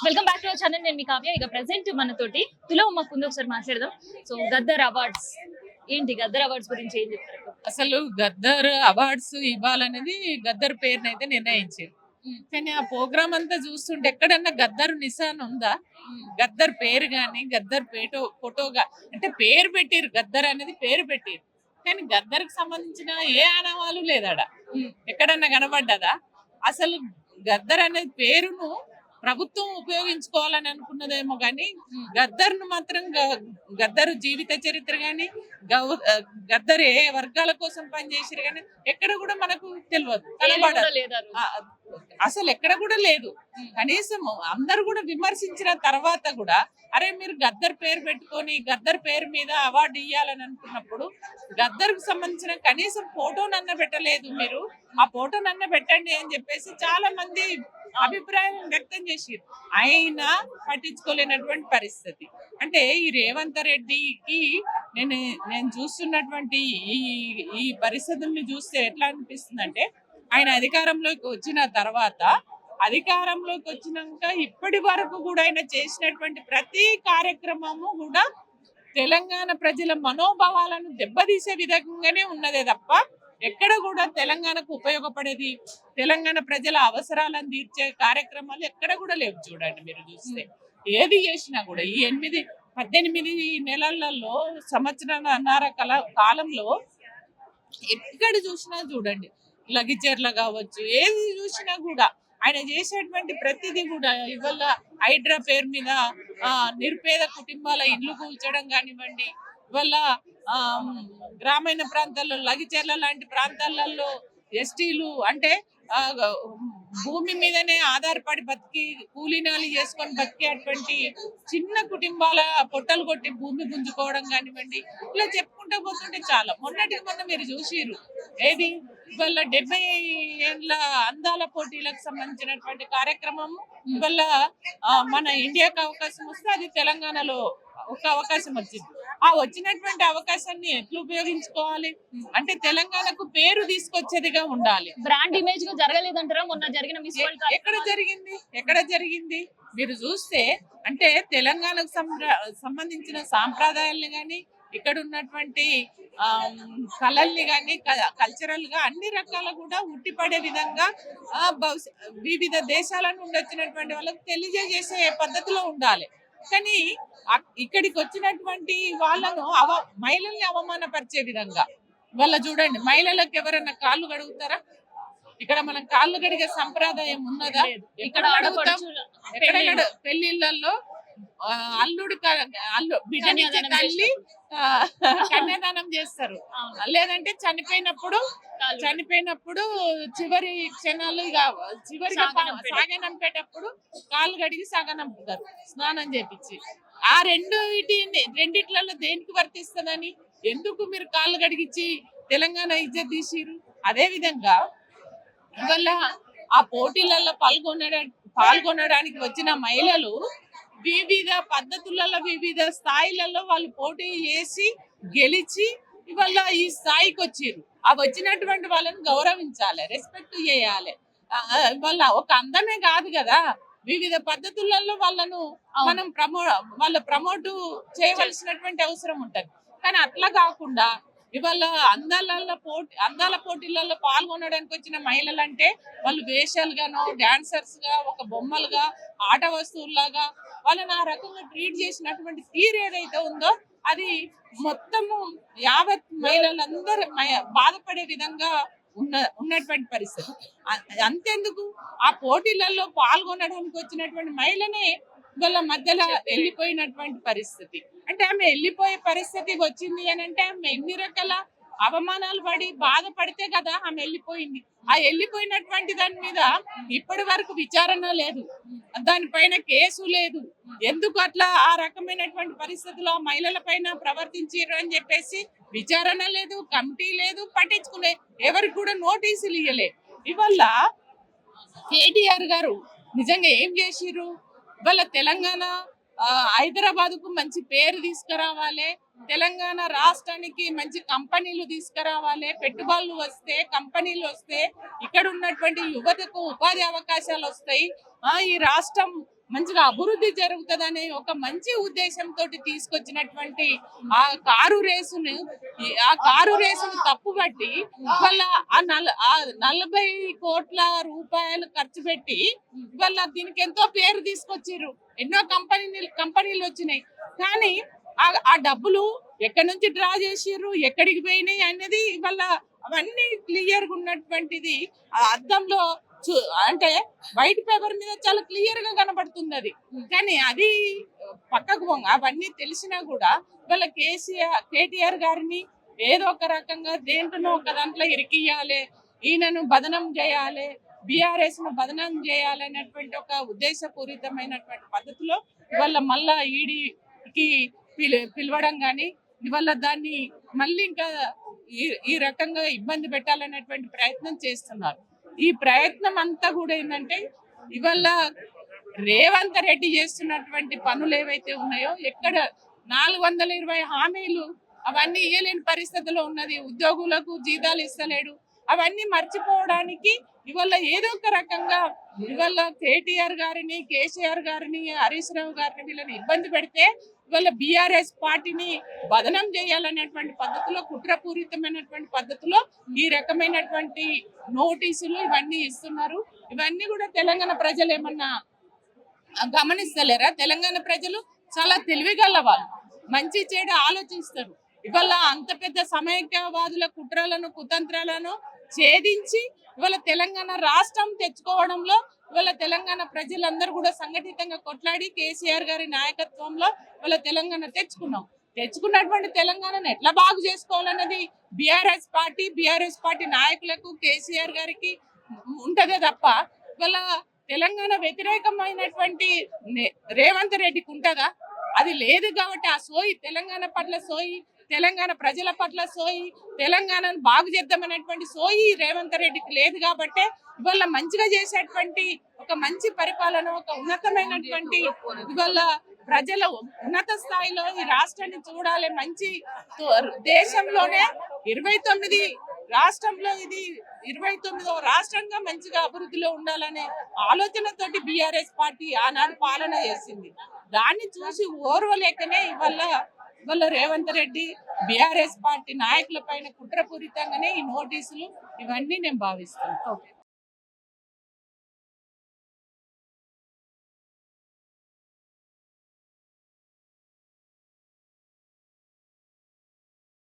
Welcome back to our channel. నేను మీ కావ్య. ఇక present మనతోటి తులా ఉమ్మకు ఉంది, ఒకసారి మాట్లాడదాం. సో గద్దర్ అవార్డ్స్ ఏంటి, గద్దర్ అవార్డ్స్ గురించి ఏం చెప్తారు? అసలు గద్దర్ అవార్డ్స్ ఇవ్వాలనేది గద్దర్ పేరునైతే నిర్ణయించారు. కానీ ఆ ప్రోగ్రామ్ అంతా చూస్తుంటే ఎక్కడన్నా గద్దర్ నిశాన్ ఉందా? గద్దర్ పేరు గాని గద్దర్ ఫోటోగా అంటే పేరు పెట్టిరు, గద్దర్ అనేది పేరు పెట్టిరు, కానీ గద్దర్కి సంబంధించిన ఏ ఆనవాలు లేదాడ. ఎక్కడన్నా కనబడ్డదా? అసలు గద్దర్ అనేది పేరును ప్రభుత్వం ఉపయోగించుకోవాలని అనుకున్నదేమో కానీ గద్దర్ను మాత్రం గద్దరు జీవిత చరిత్ర గాని గద్దరు ఏ వర్గాల కోసం పనిచేసారు కానీ ఎక్కడ కూడా మనకు తెలియదు, కనబడదు. అసలు ఎక్కడ కూడా లేదు. కనీసం అందరు కూడా విమర్శించిన తర్వాత కూడా అరే మీరు గద్దర్ పేరు పెట్టుకొని గద్దర్ పేరు మీద అవార్డు ఇవ్వాలని అనుకున్నప్పుడు గద్దర్కు సంబంధించిన కనీసం ఫోటోనన్న పెట్టలేదు. మీరు ఆ ఫోటోనన్న పెట్టండి అని చెప్పేసి చాలా మంది అభిప్రాయం వ్యక్తం చేసారు. అయినా పట్టించుకోలేనటువంటి పరిస్థితి. అంటే ఈ రేవంత్ రెడ్డికి నేను చూస్తున్నటువంటి ఈ పరిస్థితుల్ని చూస్తే ఎట్లా అనిపిస్తుంది అంటే, ఆయన అధికారంలోకి వచ్చిన తర్వాత అధికారంలోకి వచ్చినాక ఇప్పటి వరకు కూడా ఆయన చేసినటువంటి ప్రతి కార్యక్రమము కూడా తెలంగాణ ప్రజల మనోభావాలను దెబ్బతీసే విధంగానే ఉన్నదే తప్ప ఎక్కడ కూడా తెలంగాణకు ఉపయోగపడేది, తెలంగాణ ప్రజల అవసరాలను తీర్చే కార్యక్రమాలు ఎక్కడ కూడా లేవు. చూడండి, మీరు చూస్తే ఏది చేసినా కూడా ఈ 18 నెలలలో సంవత్సరాల కాలంలో ఎక్కడ చూసినా చూడండి, లగిచర్ల కావచ్చు, ఏది చూసినా కూడా ఆయన చేసేటువంటి ప్రతిదీ కూడా ఇవాళ హైడ్రా పేరు మీద నిరుపేద కుటుంబాల ఇల్లు కూల్చడం కానివ్వండి, ఇవాళ గ్రామీణ ప్రాంతాల్లో లగిచర్ల లాంటి ప్రాంతాలలో ఎస్టీలు అంటే భూమి మీదనే ఆధారపడి బతికి కూలీనాలు చేసుకొని బతికేటువంటి చిన్న కుటుంబాల పొట్టలు కొట్టి భూమి గుంజుకోవడం కానివ్వండి, ఇలా చెప్పుకుంటూ పోతుంటే చాలా. మొన్న మీరు చూసిరు ఏది ఇవాళ 70 ఏళ్ళ అందాల పోటీలకు సంబంధించినటువంటి కార్యక్రమము ఇవాళ మన ఇండియాకి అవకాశం వస్తే అది తెలంగాణలో ఒక అవకాశం వచ్చింది. ఆ వచ్చినటువంటి అవకాశాన్ని ఎట్లా ఉపయోగించుకోవాలి అంటే తెలంగాణకు పేరు తీసుకొచ్చేదిగా ఉండాలి. బ్రాండ్ ఇమేజ్ గా జరగలేదంటారా? మొన్న జరిగిన ఎక్కడ జరిగింది మీరు చూస్తే అంటే తెలంగాణకు సంబంధించిన సాంప్రదాయాల్ని గాని ఇక్కడ ఉన్నటువంటి కళల్ని కానీ కల్చరల్ గా అన్ని రకాల కూడా ఉట్టిపడే విధంగా వివిధ దేశాల నుండి వచ్చినటువంటి వాళ్ళకి తెలియజేసే పద్ధతిలో ఉండాలి. కానీ ఇక్కడికి వచ్చినటువంటి వాళ్ళను మహిళల్ని అవమానపరిచే విధంగా వాళ్ళ చూడండి, మహిళలకు ఎవరైనా కాళ్ళు కడుగుతారా? ఇక్కడ మనం కాళ్ళు కడిగే సంప్రదాయం ఉన్నదా? ఇక్కడ అడుగుతాం. పెళ్లిళ్ళల్లో బిడ్డనిచ్చే తల్లి కన్యాదానం చేస్తారు, లేదంటే చనిపోయినప్పుడు చివరి క్షణాలు చివరిగా సాగనంపేటప్పుడు కాళ్ళు కడిగి సాగనంపుతారు స్నానం చేపించి. ఆ రెండిట్లలో దేనికి వర్తిస్తుందని ఎందుకు మీరు కాళ్ళు కడిగిచ్చి తెలంగాణ ఇజ్జత్ తీసిరు? అదే విధంగా ఇవల్ల ఆ పోటీలలో పాల్గొనడానికి వచ్చిన మహిళలు వివిధ పద్ధతులలో వివిధ స్థాయిలలో వాళ్ళు పోటీ చేసి గెలిచి ఇవాళ ఈ స్థాయికి వచ్చిర్రు. ఆ వచ్చినటువంటి వాళ్ళని గౌరవించాలి, రెస్పెక్ట్ చేయాలి. వాళ్ళ ఒక అందమే కాదు కదా, వివిధ పద్ధతులలో వాళ్ళను మనం ప్రమోట్ చేయవలసినటువంటి అవసరం ఉంటది. కానీ అట్లా కాకుండా ఇవాళ అందాల పోటీలలో పాల్గొనడానికి వచ్చిన మహిళలు అంటే వాళ్ళు వేషాలుగానో డాన్సర్స్ గా ఒక బొమ్మలుగా ఆట వస్తువుల్లాగా వాళ్ళని ఆ రకంగా ట్రీట్ చేసినటువంటి తీరు ఏదైతే ఉందో అది మొత్తము యావత్ మహిళలందరూ బాధపడే విధంగా ఉన్నటువంటి పరిస్థితి. అంతెందుకు ఆ పోటీలలో పాల్గొనడానికి వచ్చినటువంటి మహిళనే వాళ్ళ మధ్యలో వెళ్ళిపోయినటువంటి పరిస్థితి. అంటే ఆమె వెళ్ళిపోయే పరిస్థితి వచ్చింది అని అంటే ఆమె ఎన్ని రకాల అవమానాలు పడి బాధపడితే కదా ఆమె వెళ్ళిపోయింది. ఆ వెళ్ళిపోయినటువంటి దాని మీద ఇప్పటి వరకు విచారణ లేదు, దానిపైన కేసు లేదు. ఎందుకు అట్లా ఆ రకమైనటువంటి పరిస్థితుల్లో మహిళల పైన ప్రవర్తించారు అని చెప్పేసి విచారణ లేదు, కమిటీ లేదు, పట్టించుకునే ఎవరికి కూడా నోటీసులు ఇవ్వలే. ఇవల్ల కేటీఆర్ గారు నిజంగా ఏం చేసిర్రు? ఇవాళ తెలంగాణ హైదరాబాద్ కు మంచి పేరు తీసుకురావాలి, తెలంగాణ రాష్ట్రానికి మంచి కంపెనీలు తీసుకురావాలి, పెట్టుబడులు వస్తే కంపెనీలు వస్తే ఇక్కడ ఉన్నటువంటి యువతకు ఉపాధి అవకాశాలు వస్తాయి, ఈ రాష్ట్రం మంచిగా అభివృద్ధి జరుగుతుందనే ఒక మంచి ఉద్దేశంతో తీసుకొచ్చినటువంటి ఆ కారు రేసును తప్పుబట్టి వాళ్ళ ఆ 40 కోట్ల రూపాయలు ఖర్చు పెట్టి వాళ్ళ దీనికి ఎంతో పేరు తీసుకొచ్చారు. ఎన్నో కంపెనీలు వచ్చినాయి. కానీ ఆ డబ్బులు ఎక్కడి నుంచి డ్రా చేసిర్రు, ఎక్కడికి పోయినాయి అనేది వాళ్ళ అవన్నీ క్లియర్ గా ఉన్నటువంటిది ఆ అద్దంలో అంటే వైట్ పేపర్ మీద చాలా క్లియర్ గా కనబడుతుంది అది. కానీ అది పక్కకు పోంగ అవన్నీ తెలిసినా కూడా వాళ్ళ కేటీఆర్ గారిని ఏదో ఒక రకంగా దేంట్లోనో ఒక దాంట్లో ఇరికియాలి, ఈయనను బదనం చేయాలి, బీఆర్ఎస్ ను బదనం చేయాలనేటువంటి ఒక ఉద్దేశపూరితమైనటువంటి పద్ధతిలో ఇవాళ మళ్ళా ఈడీకి పిలవడం కానీ ఇవాళ దాన్ని మళ్ళీ ఇంకా ఈ రకంగా ఇబ్బంది పెట్టాలనేటువంటి ప్రయత్నం చేస్తున్నారు. ఈ ప్రయత్నం అంతా కూడా ఏంటంటే ఇవాళ రేవంత్ రెడ్డి చేస్తున్నటువంటి పనులు ఏవైతే ఉన్నాయో ఎక్కడ 420 హామీలు అవన్నీ ఇయ్యలేని పరిస్థితిలో ఉన్నది. ఉద్యోగులకు జీతాలు ఇస్తలేడు. అవన్నీ మర్చిపోవడానికి ఇవాళ ఏదో ఒక రకంగా ఇవాళ కేటీఆర్ గారిని, కేసీఆర్ గారిని, హరీష్ రావు గారిని వీళ్ళని ఇబ్బంది పెడితే ఇవాళ బీఆర్ఎస్ పార్టీని బదనం చేయాలనేటువంటి పద్ధతిలో, కుట్రపూరితమైనటువంటి పద్ధతిలో ఈ రకమైనటువంటి నోటీసులు ఇవన్నీ ఇస్తున్నారు. ఇవన్నీ కూడా తెలంగాణ ప్రజలు ఏమన్నా గమనిస్తలేరా? తెలంగాణ ప్రజలు చాలా తెలివిగల వాళ్ళు, మంచి చెడు ఆలోచిస్తారు. ఇవాళ అంత పెద్ద సమైక్యవాదుల కుట్రలను, కుతంత్రాలను ఛేదించి ఇవాళ తెలంగాణ రాష్ట్రం తెచ్చుకోవడంలో ఇవాళ తెలంగాణ ప్రజలందరూ కూడా సంఘటితంగా కొట్లాడి కేసీఆర్ గారి నాయకత్వంలో ఇవాళ తెలంగాణ తెచ్చుకున్నటువంటి తెలంగాణను ఎట్లా బాగు చేసుకోవాలన్నది బీఆర్ఎస్ పార్టీ నాయకులకు, కేసీఆర్ గారికి ఉంటదే తప్ప ఇవాళ తెలంగాణ వ్యతిరేకమైనటువంటి రేవంత్ రెడ్డికి ఉంటదా? అది లేదు. కాబట్టి ఆ సోయి తెలంగాణ పట్ల సోయి, తెలంగాణ ప్రజల పట్ల సోయి, తెలంగాణను బాగు చేద్దామనేటువంటి సోయి రేవంత్ రెడ్డికి లేదు. కాబట్టి ఇవాళ మంచిగా చేసేటువంటి ఒక మంచి పరిపాలన, ఒక ఉన్నతమైనటువంటి ఇవాళ ప్రజల ఉన్నత స్థాయిలో ఈ రాష్ట్రాన్ని చూడాలి. మంచి దేశంలోనే 29 రాష్ట్రంలో ఇది 29వ రాష్ట్రంగా మంచిగా అభివృద్ధిలో ఉండాలనే ఆలోచనతోటి బీఆర్ఎస్ పార్టీ ఆనాడు పాలన చేసింది. దాన్ని చూసి ఓర్వలేకనే ఇవాళ రేవంత్ రెడ్డి బీఆర్ఎస్ పార్టీ నాయకుల పైన కుట్రపూరితంగానే ఈ నోటీసులు ఇవన్నీ నేను భావిస్తాను.